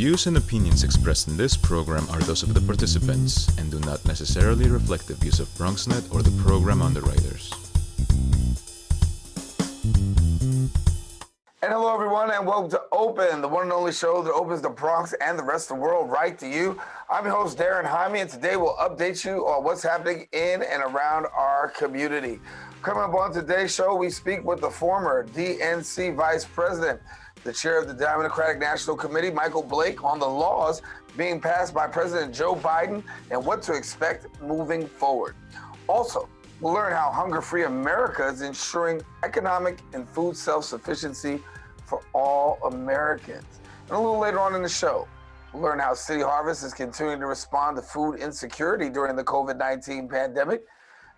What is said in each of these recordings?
views and opinions expressed in this program are those of the participants and do not necessarily reflect the views of BronxNet or the program underwriters. And hello, everyone, and welcome to Open, the one and only show that opens the Bronx and the rest of the world right to you. I'm your host, Daren Jaime, and today we'll update you on what's happening in and around our community. Coming up on today's show, we speak with the former DNC Vice President, the chair of the Democratic National Committee, Michael Blake, on the laws being passed by President Joe Biden and what to expect moving forward. Also, we'll learn how Hunger-Free America is ensuring economic and food self-sufficiency for all Americans. And a little later on in the show, we'll learn how City Harvest is continuing to respond to food insecurity during the COVID-19 pandemic.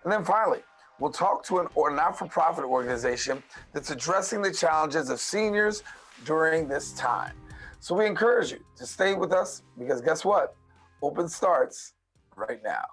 And then finally, we'll talk to a not-for-profit organization that's addressing the challenges of seniors during this time. So we encourage you to stay with us because guess what? Open starts right now.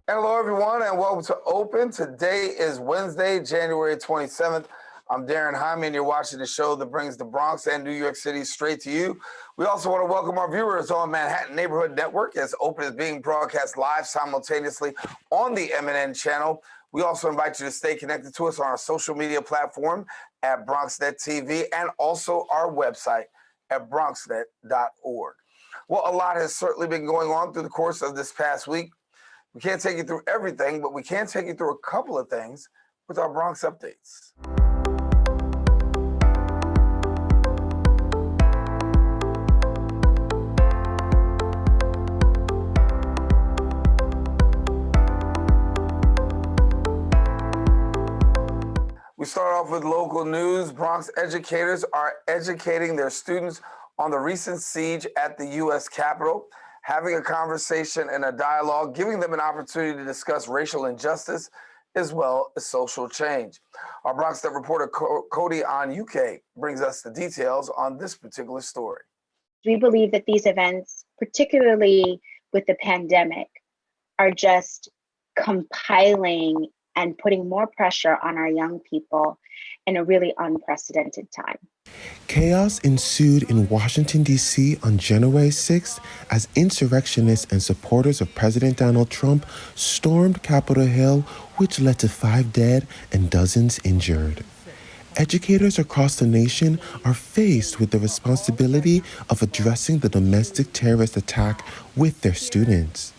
Hello, everyone, and welcome to Open. Today is Wednesday, January 27th. I'm Daren Jaime, and you're watching the show that brings the Bronx and New York City straight to you. We also want to welcome our viewers on Manhattan Neighborhood Network, as Open is being broadcast live simultaneously on the MNN channel. We also invite you to stay connected to us on our social media platform at BronxNet TV and also our website at bronxnet.org. Well, a lot has certainly been going on through the course of this past week. We can't take you through everything, but we can take you through a couple of things with our Bronx updates. We start off with local news. Bronx educators are educating their students on the recent siege at the U.S. Capitol, having a conversation and a dialogue, giving them an opportunity to discuss racial injustice as well as social change. Our BronxNet reporter Cody on UK brings us the details on this particular story. We believe that these events, particularly with the pandemic, are just compiling and putting more pressure on our young people in a really unprecedented time. Chaos ensued in Washington, D.C. on January 6th as insurrectionists and supporters of President Donald Trump stormed Capitol Hill, which led to 5 dead and dozens injured. Educators across the nation are faced with the responsibility of addressing the domestic terrorist attack with their students.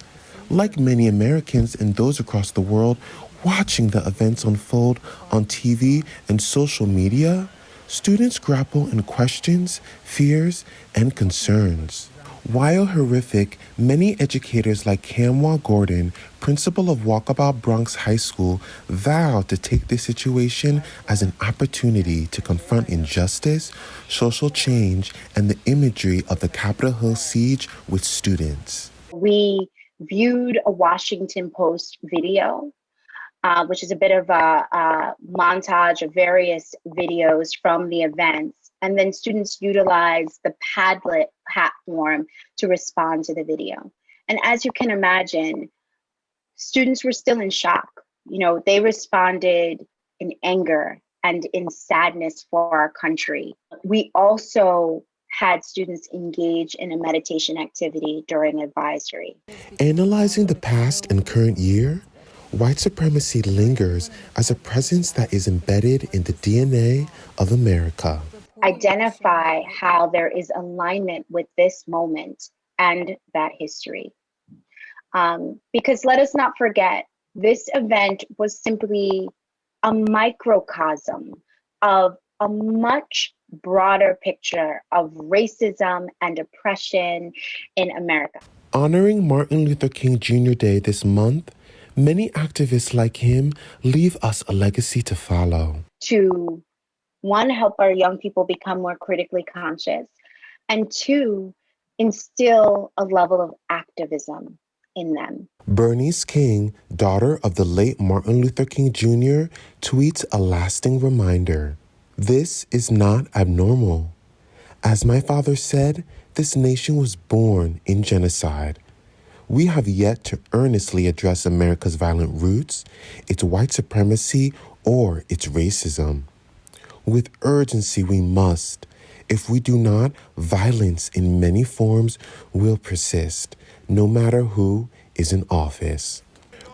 Like many Americans and those across the world watching the events unfold on TV and social media, students grapple in questions, fears, and concerns. While horrific, many educators like Camwa Gordon, principal of Walkabout Bronx High School, vow to take this situation as an opportunity to confront injustice, social change, and the imagery of the Capitol Hill siege with students. We viewed a Washington Post video, which is a bit of a montage of various videos from the events. And then students utilize the Padlet platform to respond to the video. And as you can imagine, students were still in shock. You know, they responded in anger and in sadness for our country. We also had students engage in a meditation activity during advisory. Analyzing the past and current year, white supremacy lingers as a presence that is embedded in the DNA of America. Identify how there is alignment with this moment and that history. Because let us not forget, this event was simply a microcosm of a much broader picture of racism and oppression in America. Honoring Martin Luther King Jr. Day this month, Many activists like him leave us a legacy to follow. To one, help our young people become more critically conscious, and two, instill a level of activism in them. Bernice King, daughter of the late Martin Luther King Jr., tweets a lasting reminder. This is not abnormal. As my father said, this nation was born in genocide. We have yet to earnestly address America's violent roots, its white supremacy, or its racism. With urgency, we must. If we do not, violence in many forms will persist, no matter who is in office.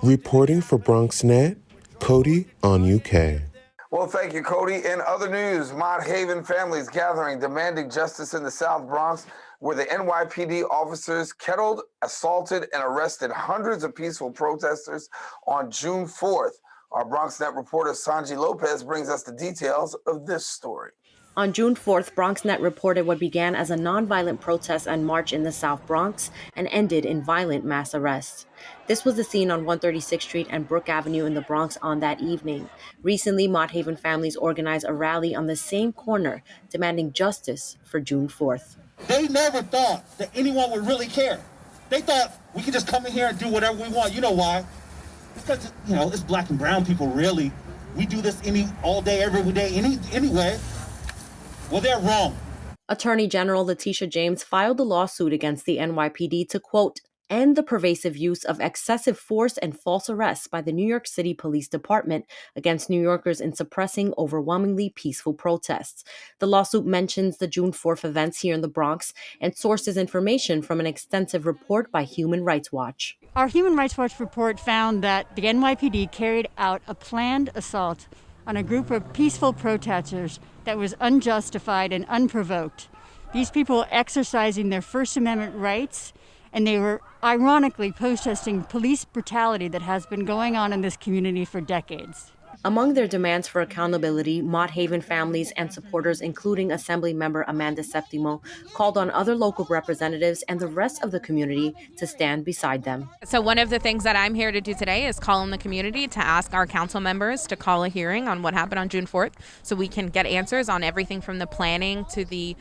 Reporting for BronxNet, Cody on UK. Well, thank you, Cody. In other news, Mott Haven families gathering demanding justice in the South Bronx, where the NYPD officers kettled, assaulted, and arrested hundreds of peaceful protesters on June 4th. Our BronxNet reporter Sanji Lopez brings us the details of this story. On June 4th, BronxNet reported what began as a nonviolent protest and march in the South Bronx and ended in violent mass arrests. This was the scene on 136th Street and Brook Avenue in the Bronx on that evening. Recently, Mott Haven families organized a rally on the same corner, demanding justice for June 4th. They never thought that anyone would really care. They thought we could just come in here and do whatever we want. You know why? It's because, it's black and brown people, really. We do this all day, every day, anyway. Well, they're wrong. Attorney General Letitia James filed a lawsuit against the NYPD to, quote, end the pervasive use of excessive force and false arrests by the New York City Police Department against New Yorkers in suppressing overwhelmingly peaceful protests. The lawsuit mentions the June 4th events here in the Bronx and sources information from an extensive report by Human Rights Watch. Our Human Rights Watch report found that the NYPD carried out a planned assault on a group of peaceful protesters that was unjustified and unprovoked. These people were exercising their First Amendment rights, and they were ironically protesting police brutality that has been going on in this community for decades. Among their demands for accountability, Mott Haven families and supporters, including Assemblymember Amanda Septimo, called on other local representatives and the rest of the community to stand beside them. So one of the things that I'm here to do today is call on the community to ask our council members to call a hearing on what happened on June 4th so we can get answers on everything from the planning to the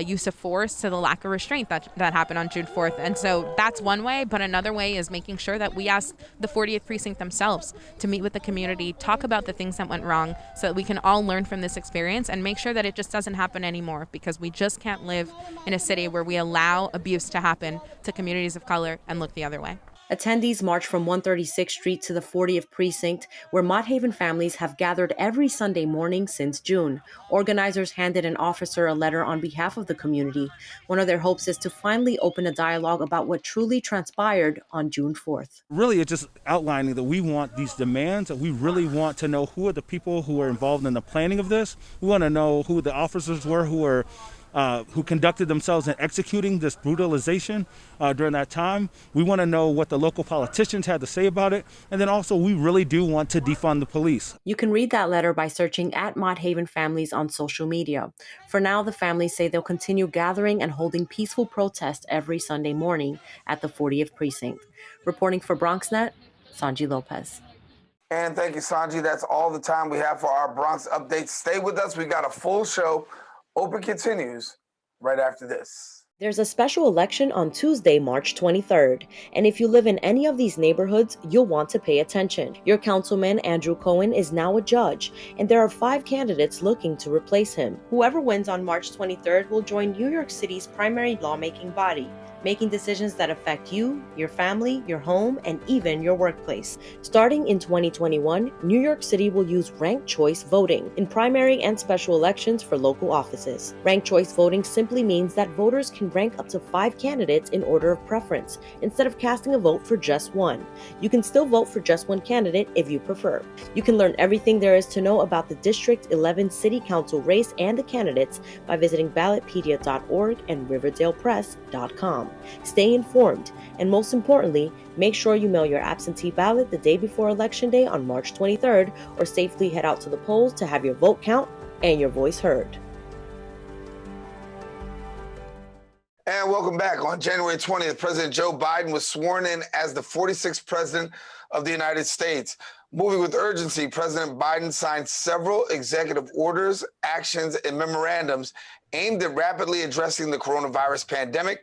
use of force to the lack of restraint that happened on June 4th. And so that's one way, but another way is making sure that we ask the 40th Precinct themselves to meet with the community, talk about the things that went wrong so that we can all learn from this experience and make sure that it just doesn't happen anymore, because we just can't live in a city where we allow abuse to happen to communities of color and look the other way. Attendees marched from 136th Street to the 40th Precinct, where Mott Haven families have gathered every Sunday morning since June. Organizers handed an officer a letter on behalf of the community. One of their hopes is to finally open a dialogue about what truly transpired on June 4th. Really, it's just outlining that we want these demands, that we really want to know who are the people who are involved in the planning of this. We want to know who the officers were who conducted themselves in executing this brutalization during that time. We want to know what the local politicians had to say about it. And then also, we really do want to defund the police. You can read that letter by searching at Mott Haven Families on social media. For now, the families say they'll continue gathering and holding peaceful protests every Sunday morning at the 40th Precinct. Reporting for BronxNet, Sanji Lopez. And thank you, Sanji. That's all the time we have for our Bronx updates. Stay with us. We got a full show. Open continues right after this. There's a special election on Tuesday, March 23rd, and if you live in any of these neighborhoods, you'll want to pay attention. Your councilman, Andrew Cohen, is now a judge, and there are 5 candidates looking to replace him. Whoever wins on March 23rd will join New York City's primary lawmaking body, making decisions that affect you, your family, your home, and even your workplace. Starting in 2021, New York City will use ranked choice voting in primary and special elections for local offices. Ranked choice voting simply means that voters can rank up to 5 candidates in order of preference, instead of casting a vote for just one. You can still vote for just one candidate if you prefer. You can learn everything there is to know about the District 11 City Council race and the candidates by visiting ballotpedia.org and riverdalepress.com. Stay informed, and most importantly, make sure you mail your absentee ballot the day before Election Day on March 23rd, or safely head out to the polls to have your vote count and your voice heard. And welcome back. On January 20th, President Joe Biden was sworn in as the 46th president of the United States. Moving with urgency, President Biden signed several executive orders, actions, and memorandums aimed at rapidly addressing the coronavirus pandemic,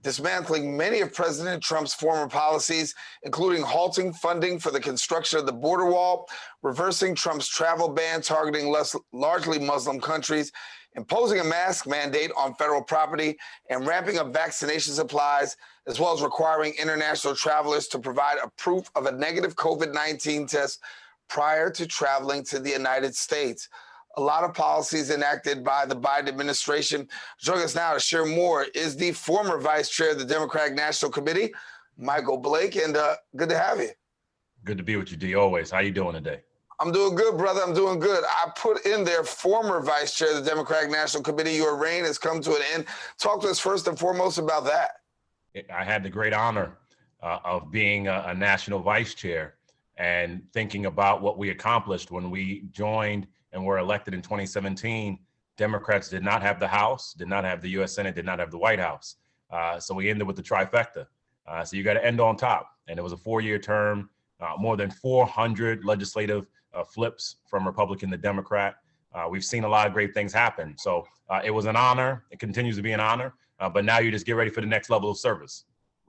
dismantling many of President Trump's former policies, including halting funding for the construction of the border wall, reversing Trump's travel ban targeting largely Muslim countries, imposing a mask mandate on federal property, and ramping up vaccination supplies, as well as requiring international travelers to provide a proof of a negative COVID-19 test prior to traveling to the United States. A lot of policies enacted by the Biden administration. Joining us now to share more is the former vice chair of the Democratic National Committee, Michael Blake, and good to have you. Good to be with you, D. Always. How you doing today? I'm doing good, brother. I'm doing good. I put in there former vice chair of the Democratic National Committee. Your reign has come to an end. Talk to us first and foremost about that. I had the great honor of being a national vice chair and thinking about what we accomplished when we joined and were elected in 2017. Democrats did not have the House, did not have the U.S. Senate, did not have the White House. So we ended with the trifecta. So you got to end on top. And it was a 4-year term, more than 400 legislative flips from Republican to Democrat. We've seen a lot of great things happen. So it was an honor. It continues to be an honor. But now you just get ready for the next level of service.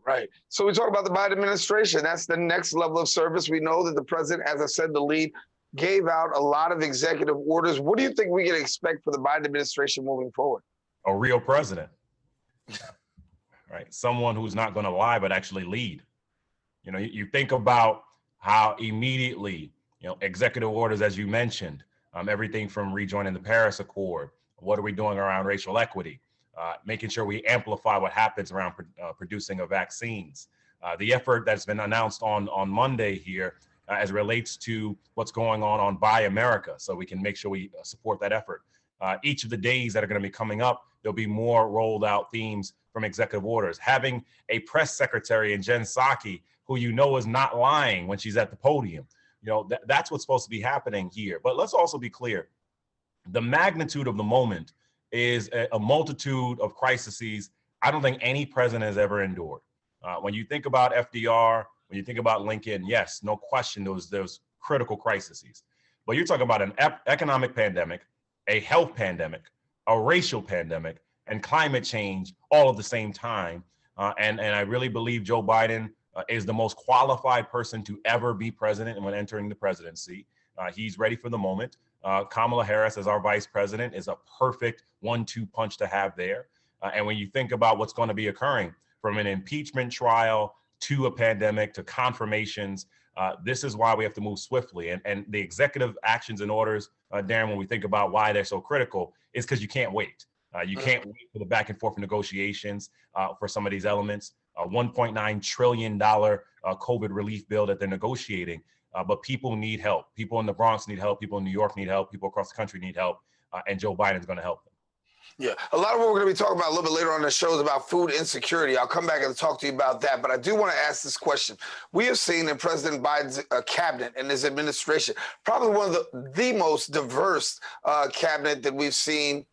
Right. So we talk about the Biden administration. That's the next level of service. We know that the president, as I said, the lead, gave out a lot of executive orders. What do you think we can expect for the Biden administration moving forward? A real president, right? Someone who's not going to lie, but actually lead. You know, you think about how immediately, executive orders, as you mentioned, everything from rejoining the Paris Accord, what are we doing around racial equity, making sure we amplify what happens around producing of vaccines. The effort that's been announced on Monday here as it relates to what's going on Buy America, so we can make sure we support that effort. Each of the days that are going to be coming up, there'll be more rolled out themes from executive orders. Having a press secretary in Jen Psaki, who is not lying when she's at the podium. That's what's supposed to be happening here. But let's also be clear. The magnitude of the moment is a multitude of crises I don't think any president has ever endured. When you think about FDR, when you think about Lincoln, yes, no question, those critical crises. But you're talking about an economic pandemic, a health pandemic, a racial pandemic, and climate change all at the same time. And I really believe Joe Biden is the most qualified person to ever be president when entering the presidency. He's ready for the moment. Kamala Harris as our vice president is a perfect 1-2 punch to have there. And when you think about what's going to be occurring from an impeachment trial to a pandemic to confirmations, this is why we have to move swiftly. And the executive actions and orders, Daren, when we think about why they're so critical, is because you can't wait. You can't wait for the back and forth negotiations for some of these elements. $1.9 trillion COVID relief bill that they're negotiating. But people need help. People in the Bronx need help. People in New York need help. People across the country need help. And Joe Biden's going to help them. Yeah, a lot of what we're going to be talking about a little bit later on in the show is about food insecurity. I'll come back and talk to you about that. But I do want to ask this question. We have seen in President Biden's cabinet and his administration, probably one of the most diverse cabinet that we've seen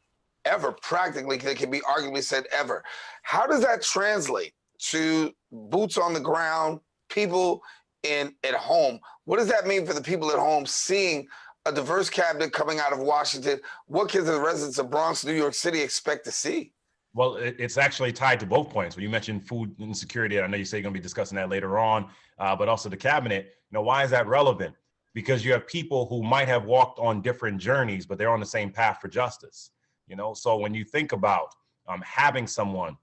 ever, practically, that can be arguably said ever. How does that translate to boots on the ground, people at home? What does that mean for the people at home seeing a diverse cabinet coming out of Washington? What can the residents of Bronx, New York City expect to see? Well, it's actually tied to both points. When you mentioned food insecurity, I know you say you're going to be discussing that later on, but also the cabinet. Why is that relevant? Because you have people who might have walked on different journeys, but they're on the same path for justice. So when you think about having someone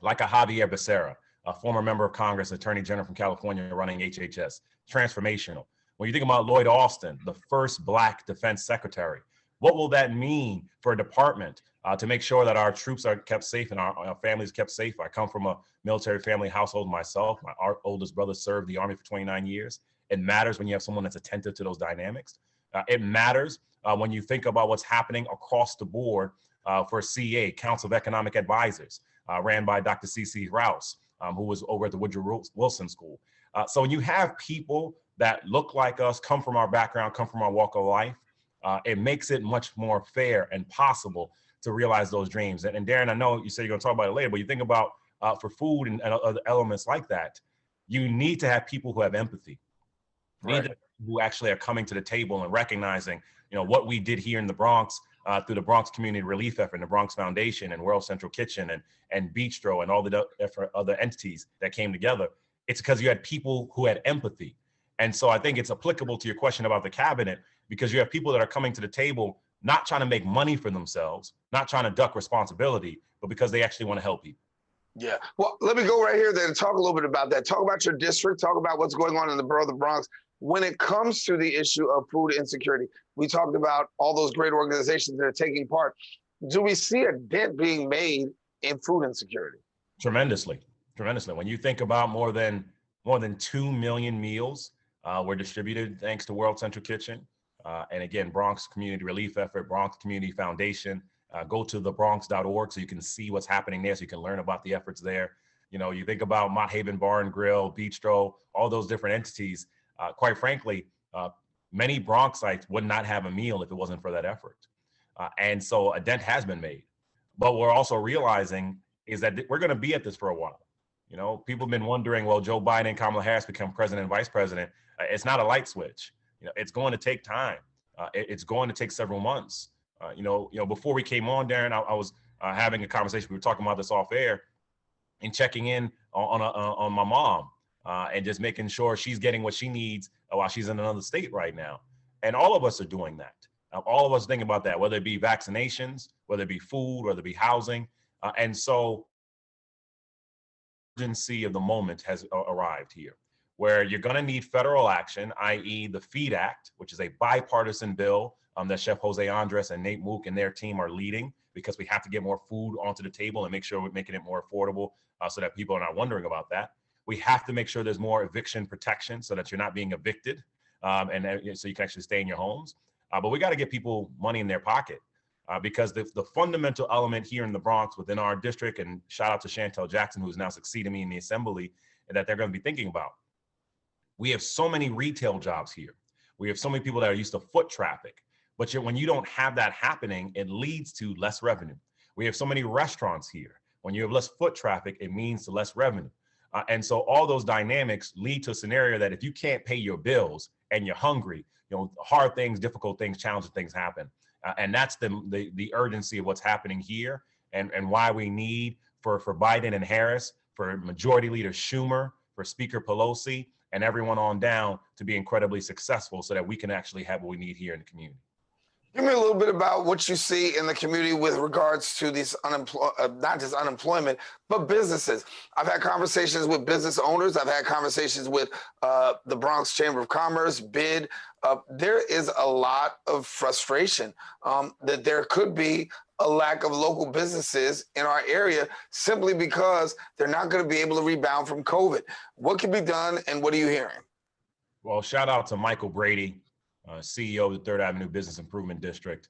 like a Javier Becerra, a former member of Congress, Attorney General from California running HHS, transformational. When you think about Lloyd Austin, the first Black defense secretary, what will that mean for a department to make sure that our troops are kept safe and our families kept safe? I come from a military family household myself. My oldest brother served the Army for 29 years. It matters when you have someone that's attentive to those dynamics. It matters when you think about what's happening across the board for CA, Council of Economic Advisors, ran by Dr. C.C. Rouse, who was over at the Woodrow Wilson School. So when you have people that look like us, come from our background, come from our walk of life, it makes it much more fair and possible to realize those dreams. And Daren, I know you said you're going to talk about it later, but you think about for food and other elements like that, you need to have people who have empathy. We need the people who actually are coming to the table and recognizing, what we did here in the Bronx through the Bronx Community Relief Effort, and the Bronx Foundation, and World Central Kitchen, and Bistro, and all the other entities that came together. It's because you had people who had empathy. And so I think it's applicable to your question about the cabinet, because you have people that are coming to the table not trying to make money for themselves, not trying to duck responsibility, but because they actually want to help people. Yeah. Well, let me go right here then and talk a little bit about that. Talk about your district. Talk about what's going on in the borough of the Bronx. When it comes to the issue of food insecurity, we talked about all those great organizations that are taking part. Do we see a dent being made in food insecurity? Tremendously. When you think about more than 2 million meals were distributed thanks to World Central Kitchen. And again, Bronx Community Relief Effort, Bronx Community Foundation. Go to thebronx.org so you can see what's happening there, so you can learn about the efforts there. You think about Mott Haven Bar and Grill, Bistro, all those different entities. Quite frankly, many Bronxites would not have a meal if it wasn't for that effort. And so a dent has been made. But we're also realizing is that we're going to be at this for a while. People have been wondering, well, Joe Biden and Kamala Harris become president and vice president. It's not a light switch. It's going to take time. It's going to take several months. Before we came on, Daren, I was having a conversation. We were talking about this off air and checking in on my mom and just making sure she's getting what she needs while she's in another state right now. And all of us are doing that. All of us thinking about that, whether it be vaccinations, whether it be food, whether it be housing. And so urgency of the moment has arrived here, where you're going to need federal action, i.e. the FEED Act, which is a bipartisan bill that Chef Jose Andres and Nate Mook and their team are leading, because we have to get more food onto the table and make sure we're making it more affordable so that people are not wondering about that. We have to make sure there's more eviction protection so that you're not being evicted and so you can actually stay in your homes. But we got to get people money in their pocket because the fundamental element here in the Bronx within our district, and shout out to Chantel Jackson, who's now succeeding me in the assembly, and that they're going to be thinking about. We have so many retail jobs here. We have so many people that are used to foot traffic. But when you don't have that happening, it leads to less revenue. We have so many restaurants here. When you have less foot traffic, it means to less revenue. And so all those dynamics lead to a scenario that if you can't pay your bills and you're hungry, hard things, difficult things, challenging things happen. And that's the urgency of what's happening here and why we need for Biden and Harris, for Majority Leader Schumer, for Speaker Pelosi, and everyone on down to be incredibly successful so that we can actually have what we need here in the community. Give me a little bit about what you see in the community with regards to these not just unemployment, but businesses. I've had conversations with business owners. I've had conversations with the Bronx Chamber of Commerce, BID. There is a lot of frustration that there could be a lack of local businesses in our area simply because they're not going to be able to rebound from COVID. What can be done, and what are you hearing? Well, shout out to Michael Brady, CEO of the Third Avenue Business Improvement District,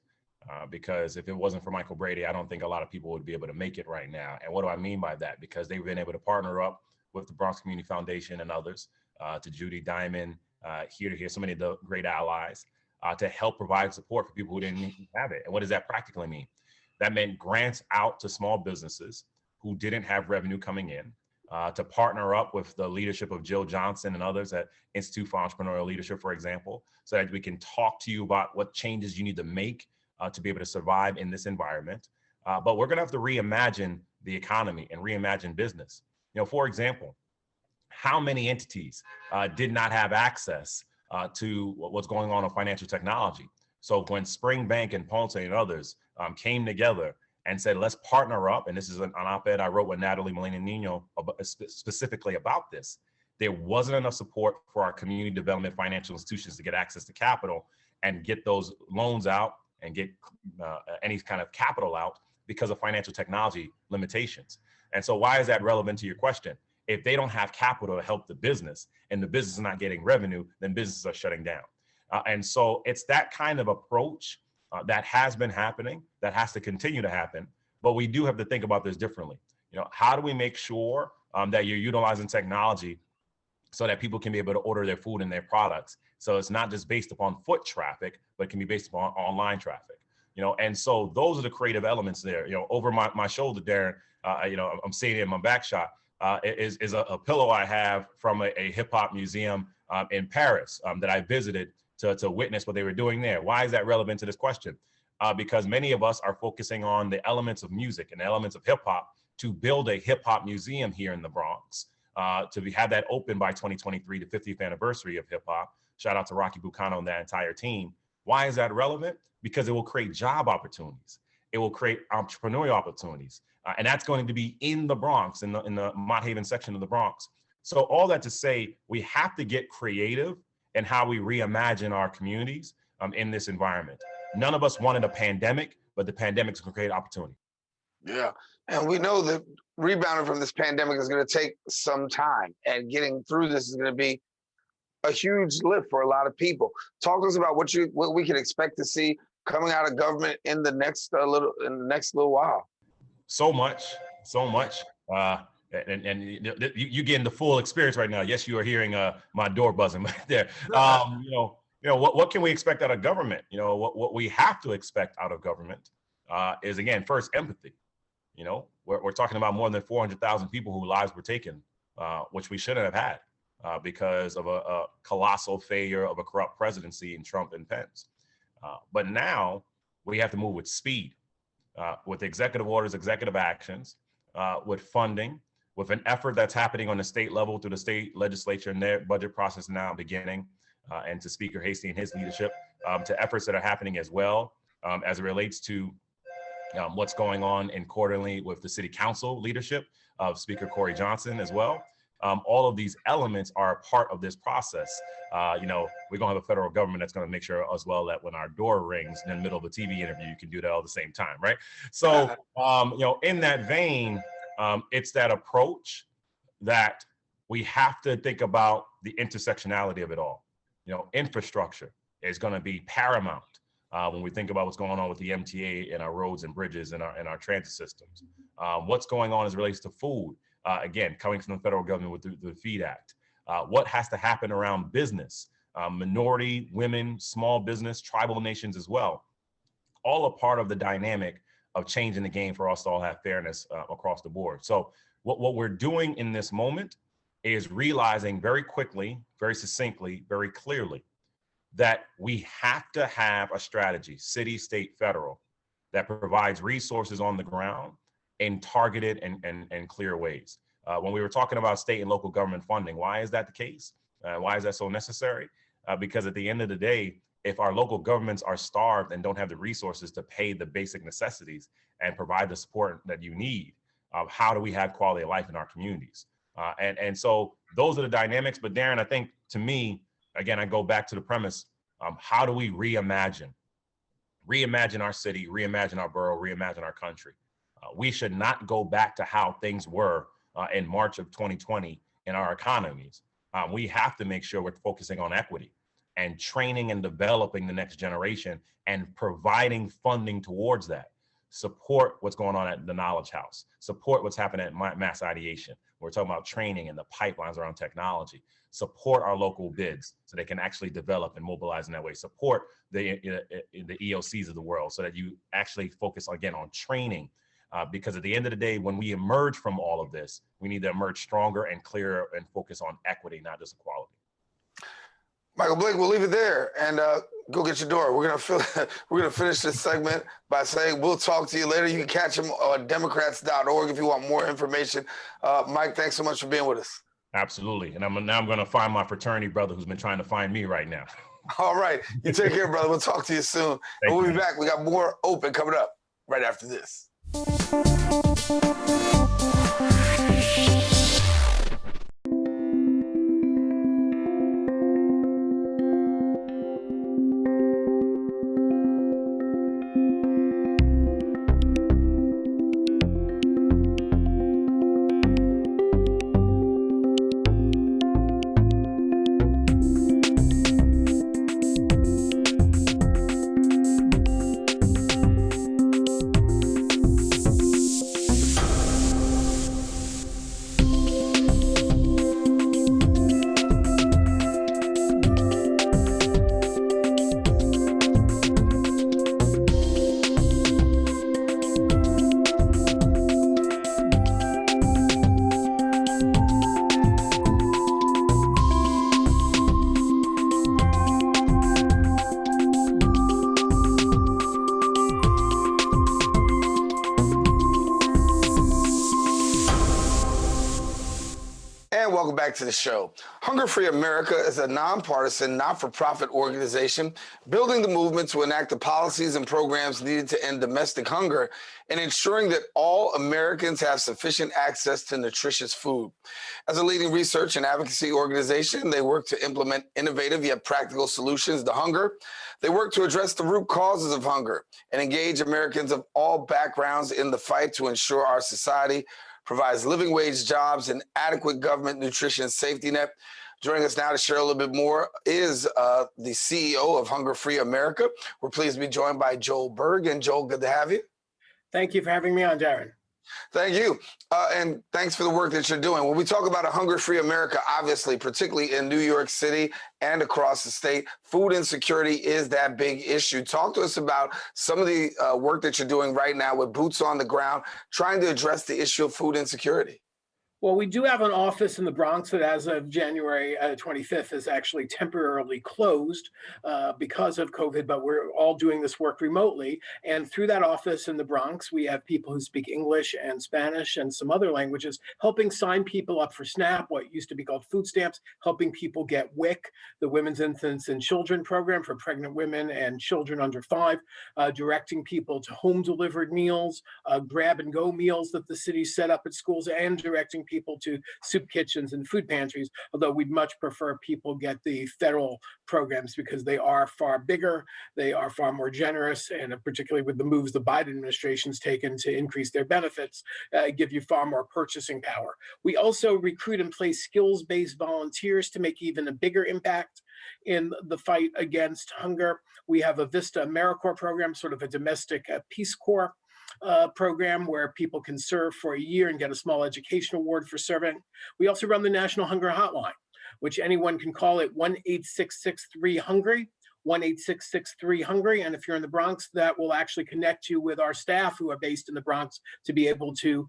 because if it wasn't for Michael Brady, I don't think a lot of people would be able to make it right now. And what do I mean by that? Because they've been able to partner up with the Bronx Community Foundation and others, to Judy Diamond, here, so many of the great allies, to help provide support for people who didn't have it. And what does that practically mean? That meant grants out to small businesses who didn't have revenue coming in, to partner up with the leadership of Jill Johnson and others at Institute for Entrepreneurial Leadership, for example, so that we can talk to you about what changes you need to make to be able to survive in this environment. But we're going to have to reimagine the economy and reimagine business. For example, how many entities did not have access to what's going on in financial technology? So when Spring Bank and Ponce and others came together and said, let's partner up, and this is an op-ed I wrote with Natalie Molina-Nino specifically about this, there wasn't enough support for our community development financial institutions to get access to capital and get those loans out and get any kind of capital out because of financial technology limitations. And so why is that relevant to your question? If they don't have capital to help the business and the business is not getting revenue, then businesses are shutting down. And so it's that kind of approach that has been happening, that has to continue to happen. But we do have to think about this differently. How do we make sure that you're utilizing technology so that people can be able to order their food and their products? So it's not just based upon foot traffic, but it can be based upon online traffic. And so those are the creative elements there. Over my shoulder, Daren, I'm seeing it in my back shot, is a pillow I have from a hip hop museum in Paris that I visited to witness what they were doing there. Why is that relevant to this question? Because many of us are focusing on the elements of music and the elements of hip hop to build a hip hop museum here in the Bronx, have that open by 2023, the 50th anniversary of hip hop. Shout out to Rocky Bucano and that entire team. Why is that relevant? Because it will create job opportunities. It will create entrepreneurial opportunities. And that's going to be in the Bronx, in the Mott Haven section of the Bronx. So all that to say, we have to get creative in how we reimagine our communities in this environment. None of us wanted a pandemic, but the pandemic's going to create opportunity. Yeah, and we know that rebounding from this pandemic is going to take some time, and getting through this is going to be a huge lift for a lot of people. Talk to us about what we can expect to see coming out of government in the next little while. So much. And you getting the full experience right now. Yes, you are hearing my door buzzing right there. What can we expect out of government? What we have to expect out of government is, again, first, empathy. We're talking about more than 400,000 people whose lives were taken, which we shouldn't have had because of a colossal failure of a corrupt presidency in Trump and Pence. But now we have to move with speed, with executive orders, executive actions, with funding, with an effort that's happening on the state level through the state legislature and their budget process now beginning, and to Speaker Hasty and his leadership, to efforts that are happening as well as it relates to what's going on in quarterly with the city council leadership of Speaker Corey Johnson as well. All of these elements are a part of this process. We're gonna have a federal government that's gonna make sure as well that when our door rings in the middle of a TV interview, you can do that all at the same time, right? So, in that vein, it's that approach that we have to think about the intersectionality of it all. Infrastructure is gonna be paramount when we think about what's going on with the MTA and our roads and bridges and our transit systems. What's going on as it relates to food, again, coming from the federal government with the FEED Act. What has to happen around business, minority, women, small business, tribal nations as well. All a part of the dynamic of changing the game for us to all have fairness across the board. So what we're doing in this moment is realizing very quickly, very succinctly, very clearly, that we have to have a strategy, city, state, federal, that provides resources on the ground in targeted and clear ways. When we were talking about state and local government funding, why is that the case? Why is that so necessary? Because at the end of the day, if our local governments are starved and don't have the resources to pay the basic necessities and provide the support that you need, how do we have quality of life in our communities? And so those are the dynamics. But Daren, I think to me, again, I go back to the premise, how do we reimagine our city, reimagine our borough, reimagine our country? We should not go back to how things were in March of 2020 in our economies. We have to make sure we're focusing on equity and training and developing the next generation and providing funding towards that. Support what's going on at the Knowledge House, support what's happening at Mass Ideation. We're talking about training and the pipelines around technology. Support our local bids so they can actually develop and mobilize in that way. Support the EOCs of the world so that you actually focus again on training. Because at the end of the day, when we emerge from all of this, we need to emerge stronger and clearer and focus on equity, not just equality. Michael Blake, we'll leave it there and go get your door. We're gonna finish this segment by saying we'll talk to you later. You can catch him on Democrats.org if you want more information. Mike, thanks so much for being with us. Absolutely, and now I'm gonna find my fraternity brother who's been trying to find me right now. All right, you take care, brother. We'll talk to you soon. And we'll be back. We got more Open coming up right after this. welcome back to the show. Hunger Free America is a nonpartisan, not-for-profit organization building the movement to enact the policies and programs needed to end domestic hunger and ensuring that all Americans have sufficient access to nutritious food. As a leading research and advocacy organization, they work to implement innovative yet practical solutions to hunger. They work to address the root causes of hunger and engage Americans of all backgrounds in the fight to ensure our society provides living wage jobs and adequate government nutrition safety net. Joining us now to share a little bit more is the CEO of Hunger Free America. We're pleased to be joined by Joel Berg. And Joel, good to have you. Thank you for having me on, Daren. Thank you. And thanks for the work that you're doing. When we talk about a Hunger Free America, obviously, particularly in New York City and across the state, food insecurity is that big issue. Talk to us about some of the work that you're doing right now with boots on the ground, trying to address the issue of food insecurity. Well, we do have an office in the Bronx that as of January 25th is actually temporarily closed because of COVID, but we're all doing this work remotely. And through that office in the Bronx, we have people who speak English and Spanish and some other languages, helping sign people up for SNAP, what used to be called food stamps, helping people get WIC, the Women's Infants and Children program for pregnant women and children under 5, directing people to home delivered meals, grab and go meals that the city set up at schools, and directing people to soup kitchens and food pantries, although we'd much prefer people get the federal programs because they are far bigger, they are far more generous, and particularly with the moves the Biden administration's taken to increase their benefits, give you far more purchasing power. We also recruit and place skills-based volunteers to make even a bigger impact in the fight against hunger. We have a Vista AmeriCorps program, sort of a domestic Peace Corps program where people can serve for a year and get a small education award for serving. We also run the National Hunger Hotline, which anyone can call at 1-866-3-HUNGRY, 1-866-3-HUNGRY. And if you're in the Bronx, that will actually connect you with our staff who are based in the Bronx to be able to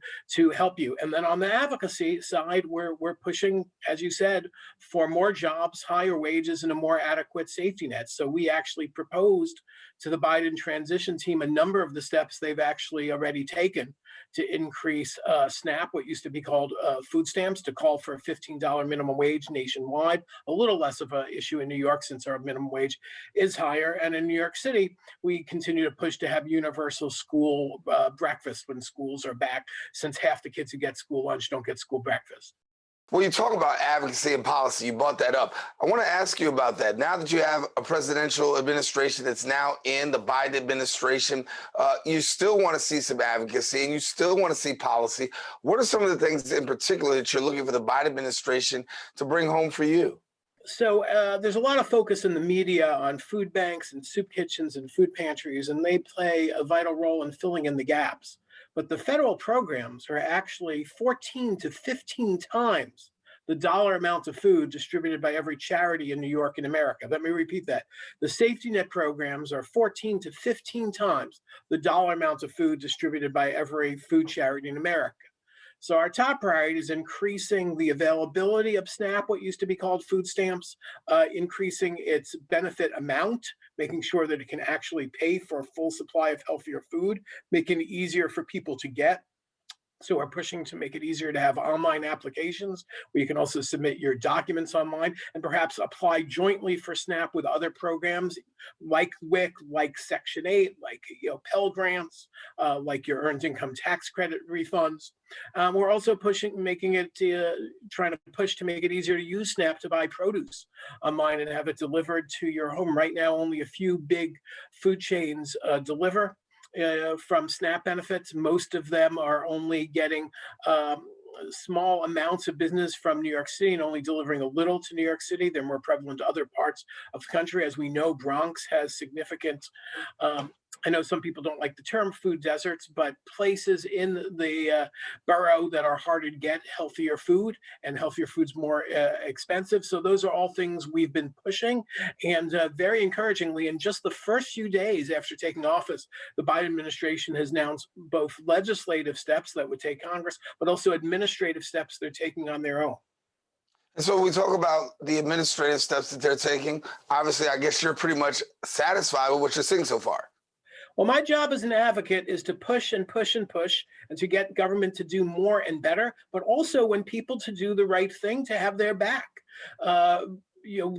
help you. And then on the advocacy side, we're pushing, as you said, for more jobs, higher wages, and a more adequate safety net. So we actually proposed to the Biden transition team a number of the steps they've actually already taken to increase SNAP, what used to be called food stamps, to call for a $15 minimum wage nationwide, a little less of an issue in New York since our minimum wage is higher. And in New York City, we continue to push to have universal school breakfast when schools are back, since half the kids who get school lunch don't get school breakfast. Well, you talk about advocacy and policy. You brought that up. I want to ask you about that. Now that you have a presidential administration that's now in the Biden administration, you still want to see some advocacy and you still want to see policy. What are some of the things in particular that you're looking for the Biden administration to bring home for you? So there's a lot of focus in the media on food banks and soup kitchens and food pantries, and they play a vital role in filling in the gaps. But the federal programs are actually 14 to 15 times the dollar amount of food distributed by every charity in New York and America. Let me repeat that. The safety net programs are 14 to 15 times the dollar amount of food distributed by every food charity in America. So our top priority is increasing the availability of SNAP, what used to be called food stamps, increasing its benefit amount, making sure that it can actually pay for a full supply of healthier food, making it easier for people to get. So we're pushing to make it easier to have online applications where you can also submit your documents online and perhaps apply jointly for SNAP with other programs like WIC, like Section 8, like Pell Grants, like your earned income tax credit refunds. We're also pushing, trying to push to make it easier to use SNAP to buy produce online and have it delivered to your home. Right now, only a few big food chains deliver from SNAP benefits. Most of them are only getting small amounts of business from New York City and only delivering a little to New York City. They're more prevalent to other parts of the country. As we know, Bronx has significant, I know some people don't like the term food deserts, but places in the borough that are harder to get healthier food, and healthier food's more expensive. So those are all things we've been pushing. And very encouragingly, in just the first few days after taking office, the Biden administration has announced both legislative steps that would take Congress, but also administrative steps they're taking on their own. And so we talk about the administrative steps that they're taking. Obviously, I guess you're pretty much satisfied with what you're seeing so far. Well, my job as an advocate is to push and push and push and to get government to do more and better, but also when people to do the right thing, to have their back. Uh,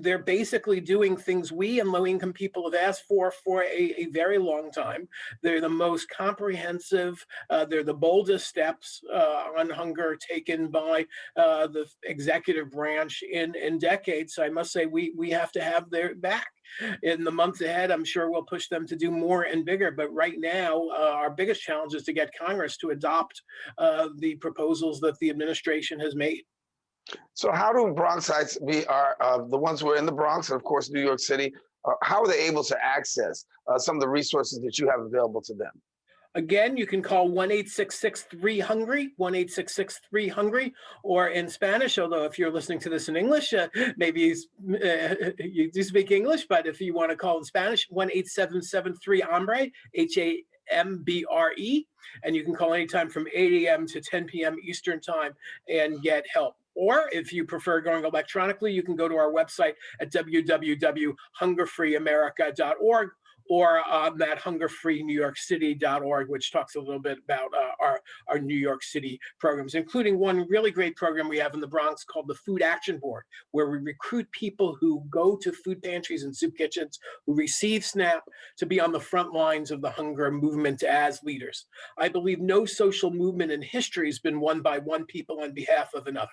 they're basically doing things we and low-income people have asked for a very long time. They're the most comprehensive, they're the boldest steps on hunger taken by the executive branch in decades. So I must say we have to have their back. In the months ahead, I'm sure we'll push them to do more and bigger. But right now, our biggest challenge is to get Congress to adopt the proposals that the administration has made. So how do Bronxites the ones who are in the Bronx and of course New York City, how are they able to access some of the resources that you have available to them? Again, you can call 1-866-3-HUNGRY, 1-866-3-HUNGRY, or in Spanish, although if you're listening to this in English, maybe you do speak English, but if you want to call in Spanish, 1-877-3-HAMBRE, HAMBRE, and you can call anytime from 8 a.m. to 10 p.m. Eastern Time and get help. Or if you prefer going electronically, you can go to our website at www.hungerfreeamerica.org, or on that hungerfreenewyorkcity.org, which talks a little bit about our New York City programs, including one really great program we have in the Bronx called the Food Action Board, where we recruit people who go to food pantries and soup kitchens, who receive SNAP, to be on the front lines of the hunger movement as leaders. I believe no social movement in history has been won by one people on behalf of another.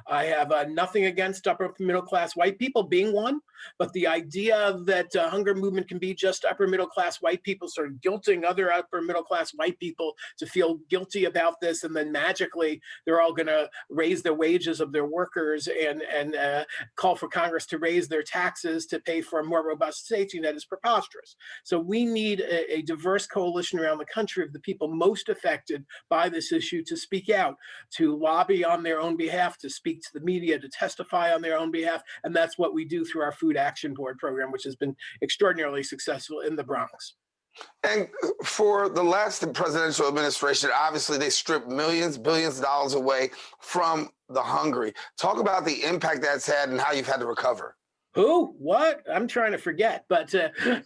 I have nothing against upper middle class white people being one, but the idea that hunger movement can be just upper middle class white people sort of guilting other upper middle class white people to feel guilty about this, and then magically they're all going to raise the wages of their workers and call for Congress to raise their taxes to pay for a more robust safety net is preposterous. So we need a diverse coalition around the country of the people most affected by this issue to speak out, to lobby on their own behalf, to speak to the media, to testify on their own behalf. And that's what we do through our Food Action Board program, which has been extraordinarily successful in the Bronx. And for the last presidential administration, obviously they stripped billions of dollars away from the hungry. Talk about the impact that's had and how you've had to recover. Who? What? I'm trying to forget. But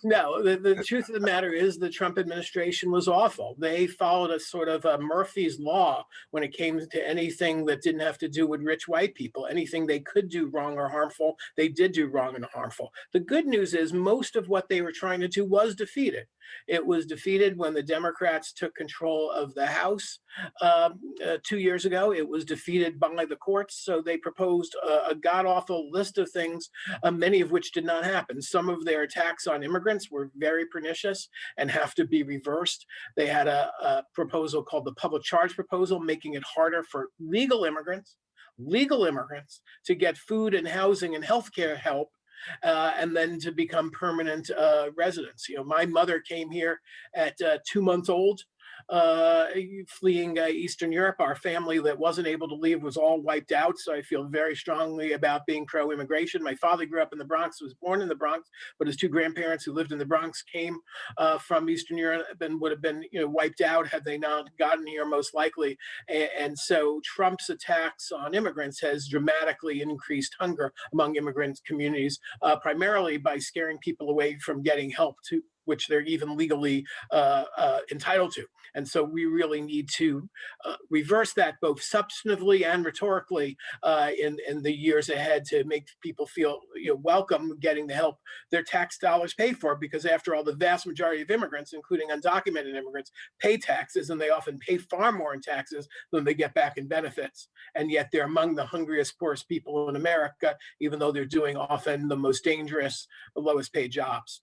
no, the truth of the matter is the Trump administration was awful. They followed a sort of Murphy's Law when it came to anything that didn't have to do with rich white people. Anything they could do wrong or harmful, they did do wrong and harmful. The good news is most of what they were trying to do was defeated. It was defeated when the Democrats took control of the House 2 years ago. It was defeated by the courts. So they proposed a god-awful list of things, many of which did not happen. Some of their attacks on immigrants were very pernicious and have to be reversed. They had a proposal called the public charge proposal, making it harder for legal immigrants to get food and housing and healthcare help, and then to become permanent residents. My mother came here at 2 months old, fleeing Eastern Europe. Our family that wasn't able to leave was all wiped out. So I feel very strongly about being pro-immigration. My father grew up in the Bronx, was born in the Bronx, but his two grandparents who lived in the Bronx came from Eastern Europe and would have been wiped out had they not gotten here, most likely. And so Trump's attacks on immigrants has dramatically increased hunger among immigrant communities, primarily by scaring people away from getting help to which they're even legally entitled to. And so we really need to reverse that both substantively and rhetorically in the years ahead to make people feel welcome getting the help their tax dollars pay for, because after all, the vast majority of immigrants, including undocumented immigrants, pay taxes, and they often pay far more in taxes than they get back in benefits. And yet they're among the hungriest, poorest people in America, even though they're doing often the most dangerous, the lowest paid jobs.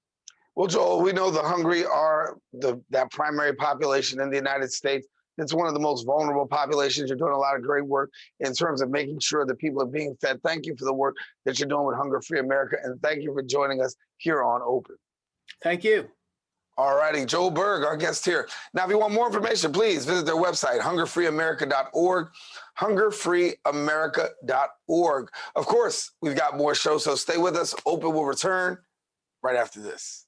Well, Joel, we know the hungry are that primary population in the United States. It's one of the most vulnerable populations. You're doing a lot of great work in terms of making sure that people are being fed. Thank you for the work that you're doing with Hunger Free America, and thank you for joining us here on Open. Thank you. All righty, Joel Berg, our guest here. Now, if you want more information, please visit their website, hungerfreeamerica.org, hungerfreeamerica.org. Of course, we've got more shows, so stay with us. Open will return right after this.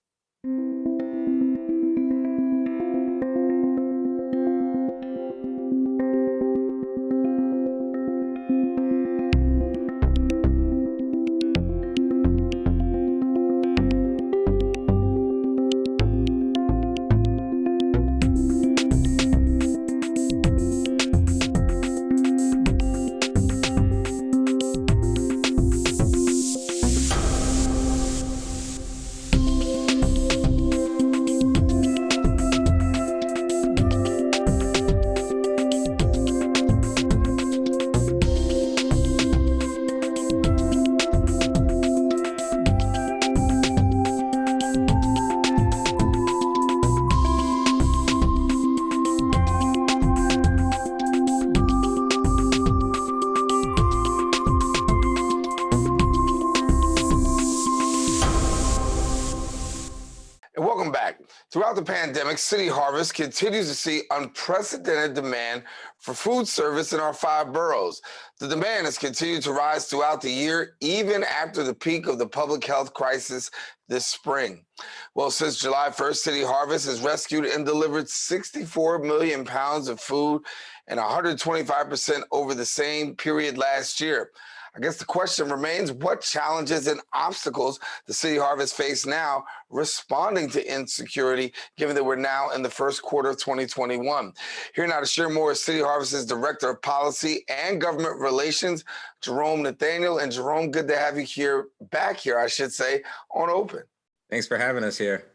Throughout the pandemic, City Harvest continues to see unprecedented demand for food service in our 5 boroughs. The demand has continued to rise throughout the year, even after the peak of the public health crisis this spring. Well, since July 1st, City Harvest has rescued and delivered 64 million pounds of food and 125% over the same period last year. I guess the question remains, what challenges and obstacles the City Harvest face now responding to insecurity, given that we're now in the first quarter of 2021. Here now to share more is City Harvest's Director of Policy and Government Relations, Jerome Nathaniel. And Jerome, good to have you back here, I should say, on Open. Thanks for having us here.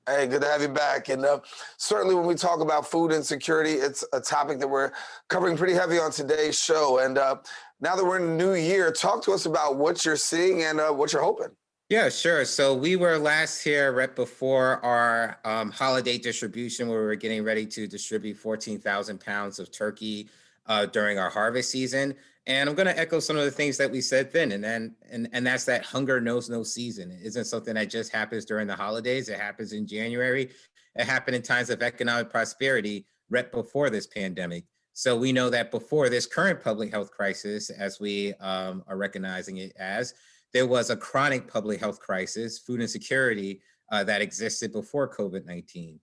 Hey, good to have you back. And certainly when we talk about food insecurity, it's a topic that we're covering pretty heavy on today's show. And now that we're in the new year, talk to us about what you're seeing and what you're hoping. Yeah, sure. So we were last here right before our holiday distribution, where we were getting ready to distribute 14,000 pounds of turkey during our harvest season. And I'm going to echo some of the things that we said then. And that's that hunger knows no season. It isn't something that just happens during the holidays. It happens in January. It happened in times of economic prosperity right before this pandemic. So we know that before this current public health crisis, as we are recognizing it as, there was a chronic public health crisis, food insecurity, that existed before COVID-19.